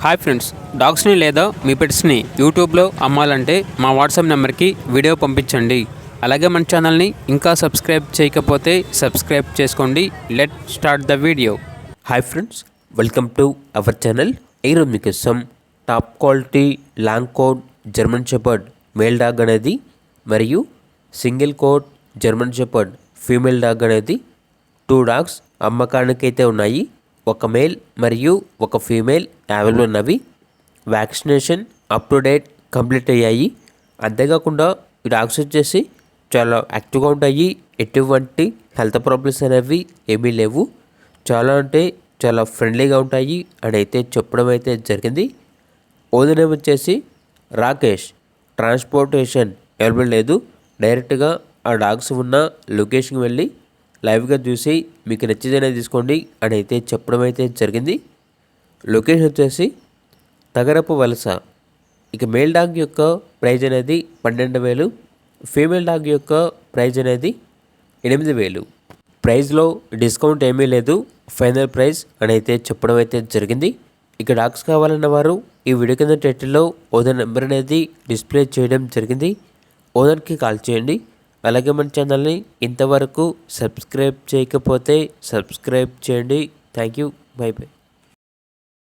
Hi friends, డాగ్స్ని లేదా మీ పెట్స్ని యూట్యూబ్లో అమ్మాలంటే మా వాట్సాప్ నెంబర్కి వీడియో పంపించండి. అలాగే మన ఛానల్ని ఇంకా సబ్స్క్రైబ్ చేయకపోతే సబ్స్క్రైబ్ చేసుకోండి. Let start the video. Hi friends, welcome to our channel. ఈరోజు మీకోసం top quality long coat German shepherd male dog అనేది మరియు single coat German shepherd female dog అనేది 2 డాగ్స్ అమ్మకానికైతే ఉన్నాయి. ఒక మేల్ మరియు ఒక ఫీమేల్ అవైలబుల్ ఉన్నవి. Vaccination up to date complete అయ్యాయి. అంతేకాకుండా ఈ డాగ్స్ వచ్చేసి చాలా యాక్టివ్గా ఉంటాయి. ఎటువంటి హెల్త్ ప్రాబ్లమ్స్ అనేవి ఏమీ లేవు. చాలా అంటే చాలా ఫ్రెండ్లీగా ఉంటాయి అని అయితే చెప్పడం అయితే జరిగింది. ఓనర్ నేమ్ వచ్చేసి రాకేష్. ట్రాన్స్పోర్టేషన్ అవైలబుల్ లేదు. డైరెక్ట్గా ఆ డాగ్స్ ఉన్న లొకేషన్కి వెళ్ళి లైవ్గా చూసి మీకు నచ్చితేనే తీసుకోండి అని అయితే చెప్పడం అయితే జరిగింది. లొకేషన్ వచ్చేసి తగరపు వలస. ఇక మేల్ డాగ్ యొక్క ప్రైజ్ అనేది 12,000, ఫీమేల్ డాగ్ యొక్క ప్రైజ్ అనేది 8,000. ప్రైజ్లో డిస్కౌంట్ ఏమీ లేదు. ఫైనల్ ప్రైస్ అని అయితే చెప్పడం అయితే జరిగింది. ఇక డాగ్స్ కావాలన్న వారు ఈ వీడియో కింద టైటిల్లో ఓనర్ నెంబర్ అనేది డిస్ప్లే చేయడం జరిగింది. ఓనర్కి కాల్ చేయండి. అలాగే మన ఛానల్ని ఇంతవరకు సబ్స్క్రైబ్ చేయకపోతే సబ్స్క్రైబ్ చేయండి. Thank you. By by.